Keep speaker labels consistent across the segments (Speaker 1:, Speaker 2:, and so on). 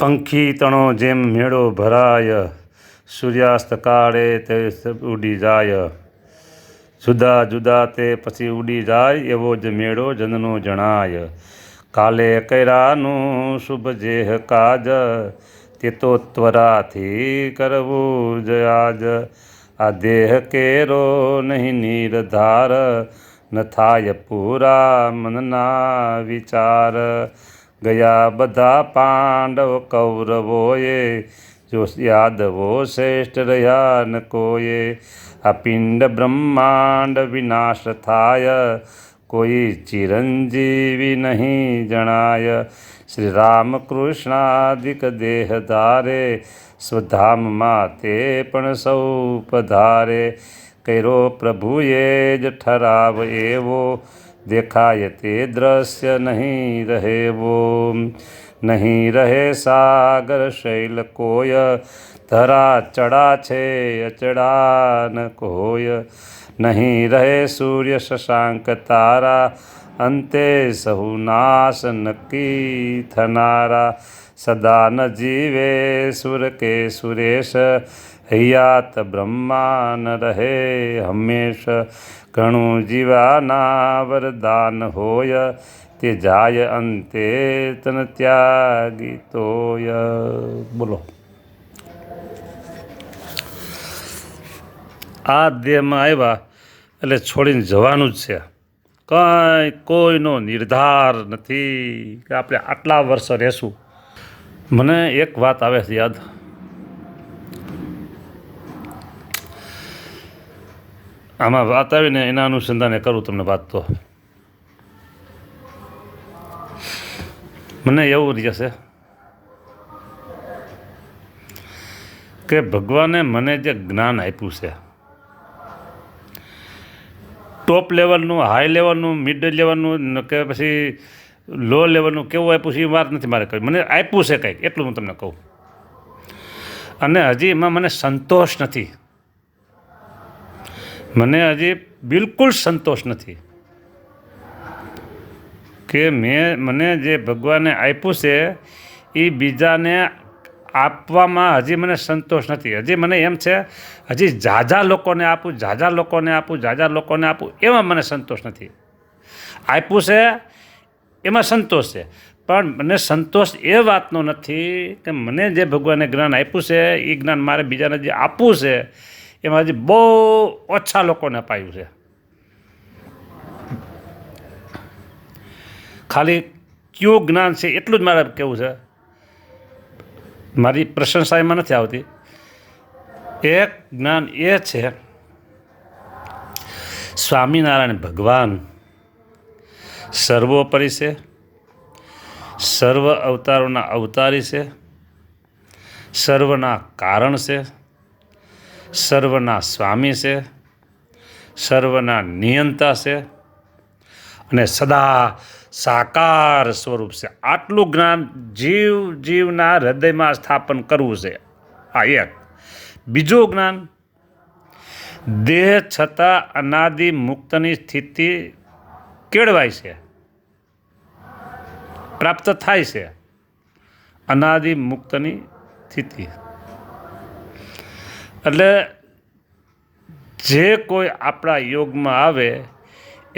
Speaker 1: પંખી તણો જેમ મેળો ભરાય, સૂર્યાસ્ત કાળે તે ઉડી જાય, જુદા જુદા તે પછી ઉડી જાય, એવો જ મેળો જનનો જણાય. કાલે કર્યાનું શુભ જેહ કાજ, તે તો ત્વરાથી કરવું જ આજ. આ દેહ કેરો નહીં નિર્ધાર, ન થાય પૂરા મનના વિચાર. ગયા બધા પાંડવ કૌરવોએ, જો યાદવો શ્રેષ્ઠ રહ્યા ન કોએ. આ પિંડ બ્રહ્માંડ વિનાશ થાય, કોઈ ચિરંજીવી નહીં જણાય. શ્રી રામકૃષ્ણાદિક દેહ ધારે, સ્વધામમાં તે પણ સૌ પધારે. કર્યો પ્રભુએ જ ઠરાવ એવો, દેખાય તે દ્રશ્ય નહીં રહેવો. નહીં રહે સાગર શૈલ કોય, ધરા ચડા છે અચડા ન કોય. નહીં રહે સૂર્ય શશાંક તારા, અંતે સહુ નાશ નક્કી થનારા. સદા ન જીવે સુર કે સુરેશ, હૈયાત બ્રહ્મા ન રહે હંમેશ. ઘણું જીવાના વરદાન હોય, તે જાય અંતે તન ત્યાગી તોય. બોલો. આ દેહમાં આવ્યા એટલે છોડીને જવાનું જ છે. કોઈનો નિર્ધાર નથી કે આપણે આટલા વર્ષ રહેશું. મને એક વાત આવે છે યાદ. આમાં વાત આવીને એના અનુસંધાને કરું તમને વાત. તો મને એવું રહે છે કે ભગવાને મને જે જ્ઞાન આપ્યું છે, ટોપ લેવલનું, હાઈ લેવલનું, મિડ લેવલનું કે પછી લો લેવલનું કેવું આપ્યું છે એ વાત નથી મારે કહી. મને આપ્યું છે કંઈક, એટલું હું તમને કહું. અને હજી એમાં મને સંતોષ નથી. મને હજી બિલકુલ સંતોષ નથી કે મને જે ભગવાને આપ્યું છે એ બીજાને આપવામાં હજી મને સંતોષ નથી. હજી મને એમ છે હજી ઝાઝા લોકોને આપું, ઝાઝા લોકોને આપું, ઝાઝા લોકોને આપું, એમાં મને સંતોષ નથી. આપ્યું છે એમાં સંતોષ છે, પણ મને સંતોષ એ વાતનો નથી કે મને જે ભગવાને જ્ઞાન આપ્યું છે એ જ્ઞાન મારે બીજાને જે આપવું છે એમાં હજી બહુ ઓછા લોકોને અપાયું છે. ખાલી કયું જ્ઞાન છે એટલું જ મારે કહેવું છે. મારી પ્રશંસા એમાં નથી આવતી. એક જ્ઞાન એ છે, સ્વામિનારાયણ ભગવાન સર્વોપરી છે, સર્વ અવતારોના અવતારી છે, સર્વના કારણ છે, સર્વના સ્વામી છે, સર્વના નિયંતા છે અને સદા સાકાર સ્વરૂપ છે. આટલું જ્ઞાન જીવના હૃદયમાં સ્થાપન કરવું છે. આ એક. બીજું જ્ઞાન, દેહ છતાં અનાદિ મુક્તની સ્થિતિ કેળવાય છે, પ્રાપ્ત થાય છે. અનાદિ મુક્તની સ્થિતિ એટલે જે કોઈ આપણા યોગમાં આવે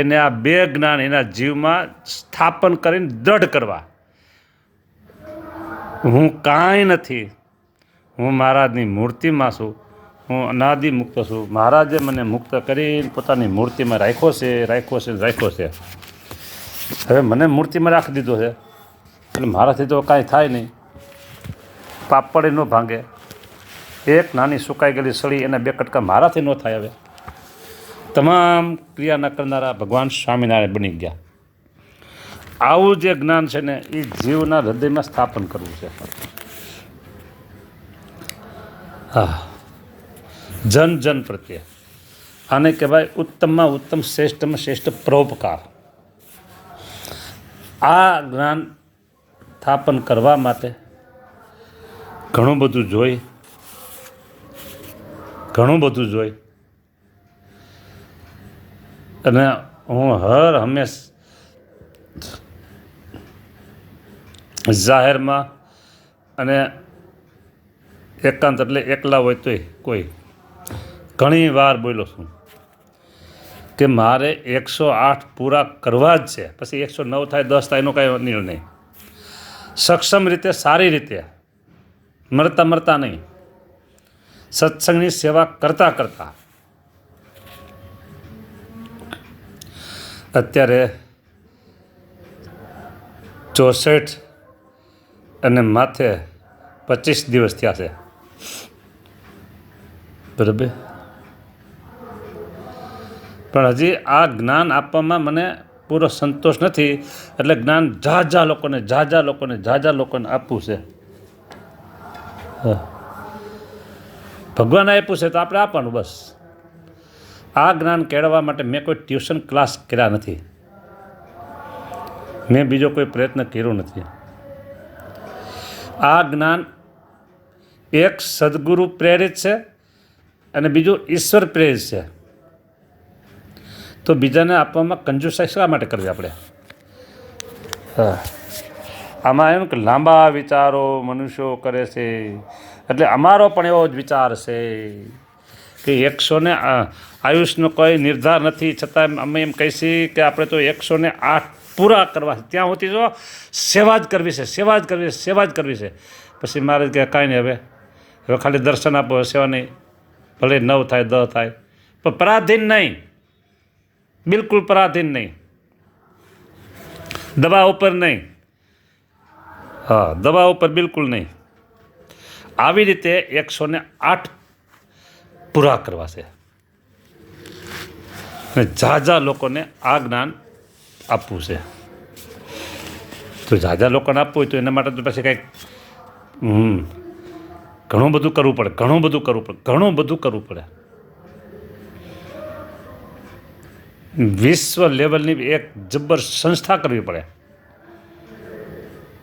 Speaker 1: એને આ બે જ્ઞાન એના જીવમાં સ્થાપન કરીને દ્રઢ કરવા. હું કાંઈ નથી, હું મહારાજની મૂર્તિમાં છું, હું અનાદિ મુક્ત છું. મહારાજે મને મુક્ત કરીને પોતાની મૂર્તિમાં રાખ્યો છે. હવે મને મૂર્તિમાં રાખી દીધો છે એટલે મારાથી તો કાંઈ થાય નહીં. પાપડ ન ભાંગે. એક નાની સુકાઈ ગયેલી સળી એને બે કટકા મારાથી ન થાય. હવે તમામ ક્રિયાના કરનારા ભગવાન સ્વામિનારાયણ બની ગયા. આવું જે જ્ઞાન છે ને એ જીવના હૃદયમાં સ્થાપન કરવું છે. હા, જન જન પ્રત્યે. આને કહેવાય ઉત્તમમાં ઉત્તમ, શ્રેષ્ઠમાં શ્રેષ્ઠ પરોપકાર. આ જ્ઞાન સ્થાપન કરવા માટે ઘણું બધું જોઈ અને હું હર હંમેશ જાહેરમાં અને એકાંત એટલે એકલા હોય તોય કોઈ ઘણી વાર બોલ્યો છું કે મારે 108 પૂરા કરવા જ છે. પછી 109 થાય 10 થાય એનો કાંઈ નિર્ણય નહીં. સક્ષમ રીતે, સારી રીતે, મરતા મરતા નહીં, સત્સંગની સેવા કરતા કરતા. અત્યારે 64 અને માથે 25 દિવસ થયા છે. બરાબર. પણ હજી આ જ્ઞાન આપવામાં મને પૂરો સંતોષ નથી. એટલે જ્ઞાન ઝાઝા લોકોને આપવું છે. ભગવાન આપ્યું છે તો આપણે આપવાનું બસ. આ જ્ઞાન કેળવવા માટે મેં કોઈ ટ્યુશન ક્લાસ કર્યા નથી. મેં બીજો કોઈ પ્રયત્ન કર્યો નથી. આ જ્ઞાન એક સદગુરુ પ્રેરિત છે અને બીજું ઈશ્વર પ્રેરિત છે. તો બીજાને આપવામાં કંજુસાઈ શા માટે કરવી આપણે? આમાં એમ કે લાંબા વિચારો મનુષ્યો કરે છે. એટલે અમારો પણ એવો જ વિચાર છે કે 100 આયુષનો કોઈ નિર્ધાર નથી, છતાં અમે એમ કહીશી કે આપણે તો 108 પૂરા કરવા છે. ત્યાં સુધી જો સેવા જ કરવી છે. પછી મારે કે કાંઈ નહીં, હવે ખાલી દર્શન આપો, સેવા નહીં. ભલે 9 થાય 10 થાય, પણ પરાધીન નહીં, બિલકુલ પરાધીન નહીં, દવા ઉપર નહીં. દવા ઉપર બિલકુલ નહીં. આવી રીતે 108 પૂરા કરવા છે. અને ઝાઝા લોકોને આ જ્ઞાન આપવું છે. તો ઝાઝા લોકોને આપવું હોય તો એના માટે તો પછી કંઈક ઘણું બધું કરવું પડે. વિશ્વ લેવલની એક જબ્બર સંસ્થા કરવી પડે.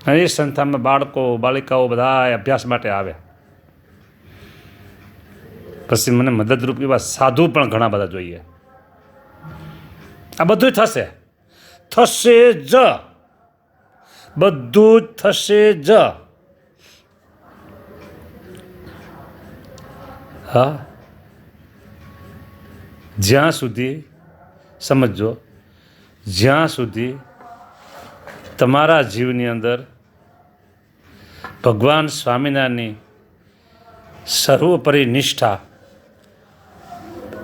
Speaker 1: અને એ સંસ્થામાં બાળકો બાલિકાઓ બધા અભ્યાસ માટે આવે. પછી મને મદદરૂપ એવા સાધુ પણ ઘણા બધા જોઈએ. આ બધું થશે જ, બધું જ થશે જ. હા, જ્યાં સુધી સમજો, જ્યાં સુધી તમારા જીવની અંદર ભગવાન સ્વામિનારાયણની સર્વોપરી નિષ્ઠા,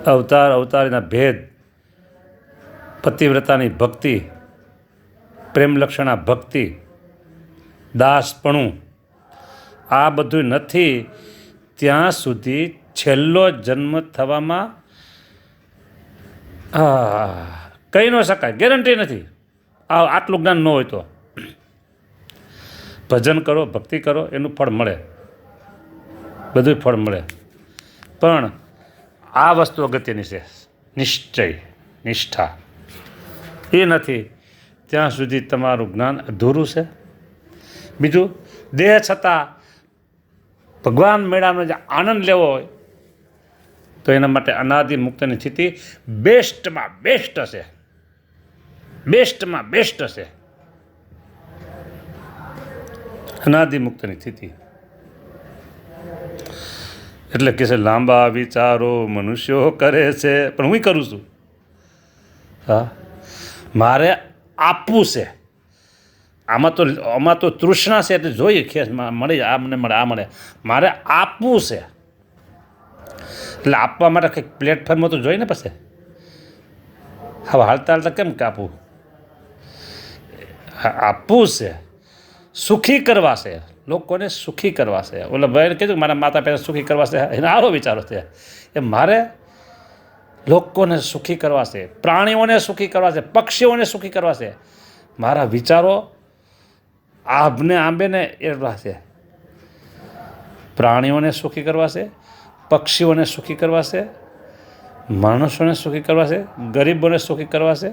Speaker 1: અવતારીના ભેદ, પતિવ્રતાની ભક્તિ, પ્રેમલક્ષણા ભક્તિ, દાસપણું, આ બધું નથી ત્યાં સુધી છેલ્લો જન્મ થવામાં કહી ન શકાય, ગેરંટી નથી. આટલું જ્ઞાન ન હોય તો ભજન કરો, ભક્તિ કરો, એનું ફળ મળે, બધું ફળ મળે. પણ આ વસ્તુ અગત્યની છે, નિશ્ચય, નિષ્ઠા. એ નથી ત્યાં સુધી તમારું જ્ઞાન અધૂરું છે. બીજું, દેહ છતાં ભગવાન મેળાનો જે આનંદ લેવો હોય તો એના માટે અનાદિ મુક્તની સ્થિતિ બેસ્ટમાં બેસ્ટ હશે. અનાદિ મુક્તની સ્થિતિ. એટલે કે છે લાંબા વિચારો મનુષ્યો કરે છે, પણ હું કરું છું. મારે આપવું છે. આમાં તો તૃષ્ણા છે, એટલે જોઈએ ખેસ મળે, આ મને મળે, આ મળે. મારે આપવું છે. એટલે આપવા માટે કંઈક પ્લેટફોર્મ તો જોઈએ ને. પછી હવે હાલતા કેમ કે આપવું છે. સુખી કરવા છે, લોકોને સુખી કરવા છે. ઓલા ભાઈને કીધું મારા માતા પિતા સુખી કરવા છે, એના આરો વિચારો છે. એ મારે લોકોને સુખી કરવા છે, પ્રાણીઓને સુખી કરવા છે, પક્ષીઓને સુખી કરવા છે. મારા વિચારો આંબને એવા છે. પ્રાણીઓને સુખી કરવા છે, પક્ષીઓને સુખી કરવા છે, માણસોને સુખી કરવા છે, ગરીબોને સુખી કરવા છે.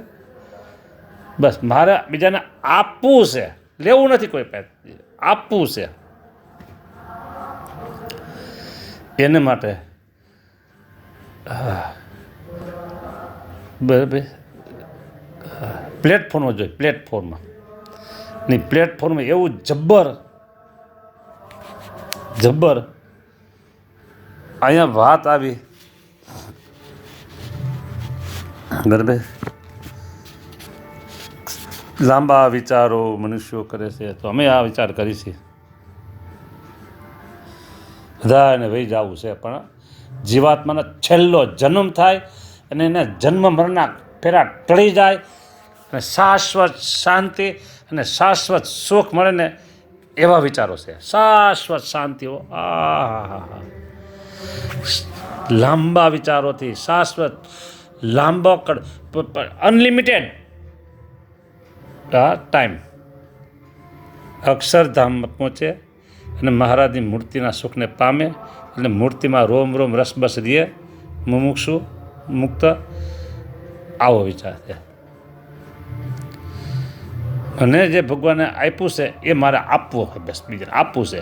Speaker 1: બસ મારે બીજાને આપવું છે, લેવું નથી કોઈ પાસે, આપવું છે. એને માટે બરાબર પ્લેટફોર્મ જોઈએ. પ્લેટફોર્મમાં એવું જબ્બર જબ્બર અહીંયા વાત આવી ગરબે લાંબા વિચારો મનુષ્યો કરે છે, તો અમે આ વિચાર કરી છીએ બધાને વહી જવું છે, પણ જીવાત્માનો છેલ્લો જન્મ થાય અને એને જન્મ મરણના ફેરા ટળી જાય અને શાશ્વત શાંતિ અને શાશ્વત સુખ મળે ને એવા વિચારો છે. શાશ્વત શાંતિઓ લાંબા વિચારોથી શાશ્વત લાંબો અનલિમિટેડ ટાઈમ અક્ષરધામમાં પહોંચે અને મહારાજની મૂર્તિના સુખને પામે, એટલે મૂર્તિમાં રોમ રોમ રસબસ રહે મુમુક્ષુ મુક્ત. આવો વિચાર છે. અને જે ભગવાને આપ્યું છે એ મારે આપવું છે, બસ બીજાને આપવું છે.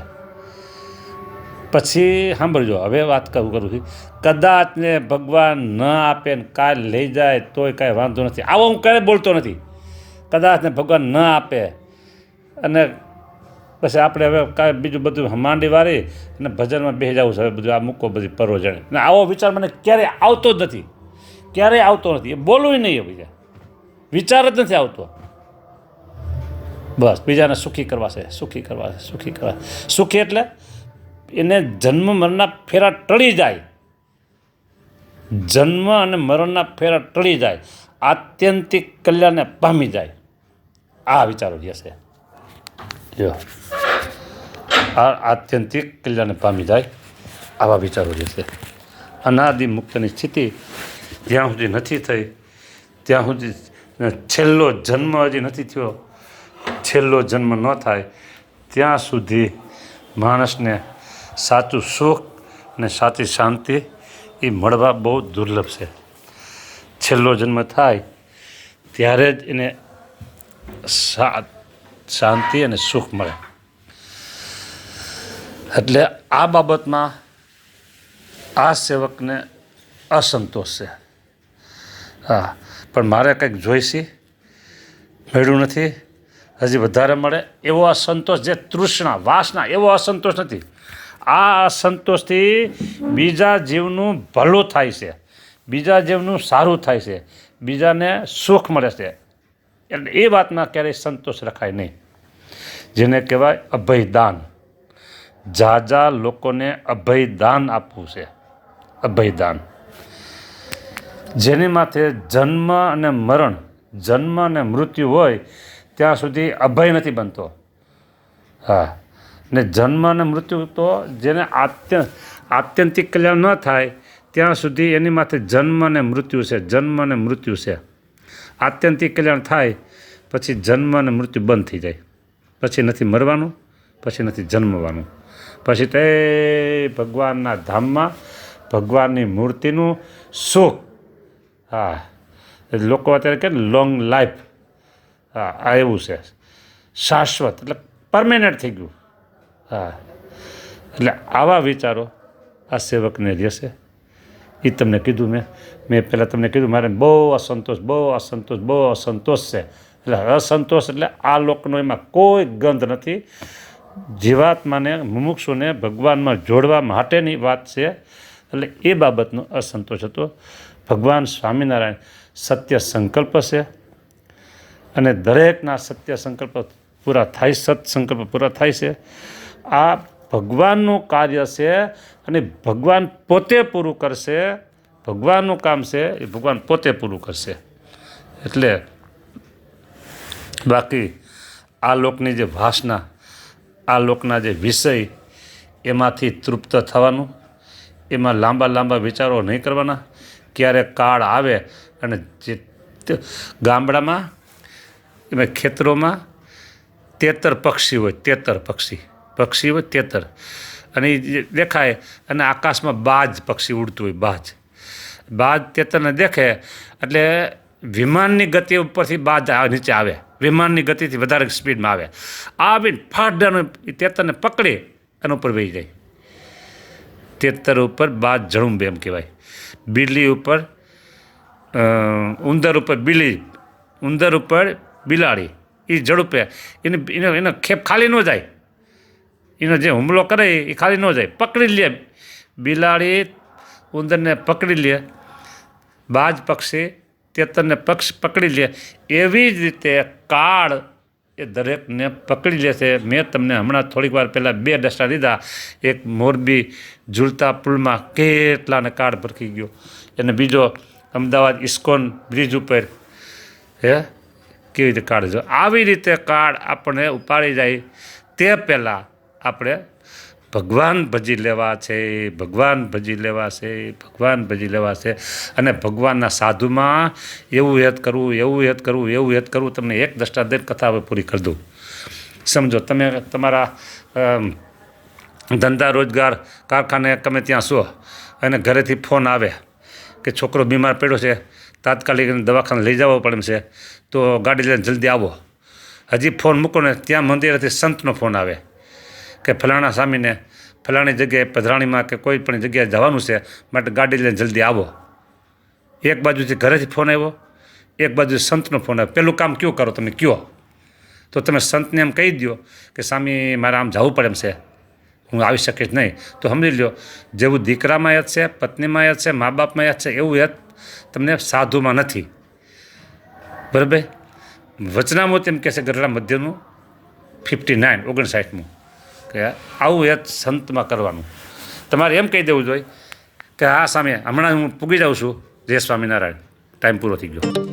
Speaker 1: પછી સાંભળજો, હવે વાત કરું છું, કદાચ ને ભગવાન ન આપે ને કાલ લઈ જાય તોય કાંઈ વાંધો નથી. આવો હું ક્યારેય બોલતો નથી. કદાચ ને ભગવાન ન આપે અને પછી આપણે હવે કાંઈ બીજું બધું માંડી વાળી અને ભજનમાં બેસી જવું છે, હવે બધું આ મૂકો બધી પરો જણે. ને આવો વિચાર મને ક્યારેય આવતો જ નથી, ક્યારેય આવતો નથી. એ બોલવું નહીં, એ બીજા વિચાર જ નથી આવતો. બસ બીજાને સુખી કરવા છે, સુખી કરવા છે, સુખી કરવા. સુખી એટલે એને જન્મ મરણના ફેરા ટળી જાય, જન્મ અને મરણના ફેરા ટળી જાય, આત્યંતિક કલ્યાણને પામી જાય. આ વિચારો જે છે, જો આ આત્યંતિક કલ્યાણને પામી જાય આવા વિચારો જે છે. અનાદિ મુક્તની સ્થિતિ જ્યાં સુધી નથી થઈ, ત્યાં સુધી છેલ્લો જન્મ હજી નથી થયો, છેલ્લો જન્મ ન થાય ત્યાં સુધી માણસને સાચું સુખ અને સાચી શાંતિ એ મળવા બહુ દુર્લભ છે. છેલ્લો જન્મ થાય ત્યારે જ એને શાંતિ અને સુખ મળે. એટલે આ બાબતમાં આ સેવકને અસંતોષ છે. હા, પણ મારે કંઈક જોઈશે, મળ્યું નથી, હજી વધારે મળે એવો અસંતોષ, જે તૃષ્ણા વાસના, એવો અસંતોષ નથી. આ અસંતોષથી બીજા જીવનું ભલું થાય છે, બીજા જીવનું સારું થાય છે, બીજાને સુખ મળે છે. એટલે એ વાતમાં ક્યારેય સંતોષ રખાય નહીં. જેને કહેવાય અભયદાન. ઝાઝા લોકોને અભયદાન આપવું છે. અભયદાન જેની માથે જન્મ અને મરણ, જન્મ અને મૃત્યુ હોય ત્યાં સુધી અભય નથી બનતો. હા, ને જન્મ અને મૃત્યુ તો જેને આત્યંતિક કલ્યાણ ન થાય ત્યાં સુધી એની માથે જન્મ અને મૃત્યુ છે, જન્મ અને મૃત્યુ છે. આત્યંતિક કલ્યાણ થાય પછી જન્મ અને મૃત્યુ બંધ થઈ જાય, પછી નથી મરવાનું, પછી નથી જન્મવાનું, પછી તે ભગવાનના ધામમાં ભગવાનની મૂર્તિનું સુખ. હા, લોકો અત્યારે કે લોંગ લાઈફ. હા, આ એવું છે, શાશ્વત એટલે પરમેનન્ટ થઈ ગયું. હા, એટલે આવા વિચારો આ સેવકને રહેશે. એ તમને કીધું મેં પહેલાં તમને કીધું મારે બહુ અસંતોષ છે. એટલે અસંતોષ એટલે આ લોકનો એમાં કોઈ ગંધ નથી. જીવાત્માને મુમુક્ષુને ભગવાનમાં જોડવા માટેની વાત છે. એટલે એ બાબતનો અસંતોષ હતો. ભગવાન સ્વામિનારાયણ સત્ય સંકલ્પ છે અને દરેકના સત્ય સંકલ્પ પૂરા થાય, સત્સંકલ્પ પૂરા થાય છે. આ ભગવાનનું કાર્ય છે અને ભગવાન પોતે પૂરું કરશે. ભગવાનનું કામ છે એ ભગવાન પોતે પૂરું કરશે. એટલે બાકી આ લોકની જે વાસના, આ લોકના જે વિષય, એમાંથી તૃપ્ત થવાનું, એમાં લાંબા વિચારો નહીં કરવાના. ક્યારેક કાળ આવે અને જે ગામડામાં એમાં ખેતરોમાં તેતર પક્ષી હોય, પક્ષી હોય તેતર, અને એ દેખાય અને આકાશમાં બાજ પક્ષી ઉડતું હોય, બાજ તેતરને દેખે એટલે વિમાનની ગતિ ઉપરથી બાજ નીચે આવે, વિમાનની ગતિથી વધારે સ્પીડમાં આવે, આવીને ફાટવાનું તેતરને પકડી એના ઉપર વહી જાય. તેતર ઉપર બાજ જળુંબે એમ કહેવાય. બિલ્લી ઉપર ઉંદર ઉપર બિલ્લી, ઉંદર ઉપર બિલાડી, એ ઝડપે એનો ખેપ ખાલી ન જાય. એનો જે હુમલો કરે એ ખાલી ન જાય, પકડી લે. બિલાડી ઉંદરને પકડી લે, બાજ પક્ષી તેતરને પકડી લે, એવી જ રીતે કાળ એ દરેકને પકડી લે છે. મેં તમને હમણાં થોડીક વાર પહેલાં 2 દસ્તા દીધા. એક મોરબી ઝૂલતા પુલમાં કેટલાને કાળ ભરખી ગયો, અને બીજો અમદાવાદ ઇસ્કોન બ્રિજ ઉપર કેવી રીતે કાળ જો. આવી રીતે કાળ આપણને ઉપાડી જાય તે પહેલાં આપણે ભગવાન ભજી લેવા છે, ભગવાન ભજી લેવા છે, ભગવાન ભજી લેવા છે. અને ભગવાનના સાધુમાં એવું યાદ કરવું, એવું યાદ કરવું, એવું યાદ કરવું. તમને એક દષ્ટાંત કથા હવે પૂરી કરી દઉં. સમજો, તમે તમારા ધંધા રોજગાર કારખાને ગમે ત્યાં છો, અને ઘરેથી ફોન આવે કે છોકરો બીમાર પડ્યો છે, તાત્કાલિક દવાખાને લઈ જવો પડે એમ છે, તો ગાડી લઈને જલ્દી આવો. હજી ફોન મૂકો ને ત્યાં મંદિરેથી સંતનો ફોન આવે કે ફલાણા સ્વામીને ફલાણી જગ્યાએ પધરાણીમાં કે કોઈ પણ જગ્યાએ જવાનું છે, માટે ગાડી લઈને જલ્દી આવો. એક બાજુથી ઘરેથી ફોન આવ્યો, એક બાજુ સંતનો ફોન આવ્યો. પહેલું કામ કયું કરો તમે કયો? તો તમે સંતને એમ કહી દો કે સ્વામી મારે આમ જવું પડે એમ છે, હું આવી શકીશ નહીં. તો સમજી લો, જેવું દીકરામાં યાદ છે, પત્નીમાં યાદ છે, મા બાપમાં યાદ છે, એવું યાદ તમને સાધુમાં નથી. બરાબર? વચનામૃત એમ કહે છે ગરડા મધ્યનું 59 59મું કે આવું યાદ સંતમાં કરવાનું. તમારે એમ કહી દેવું જોઈએ કે હા સામે હમણાં હું પૂગી જાઉં છું. જય સ્વામિનારાયણ. ટાઈમ પૂરો થઈ ગયો.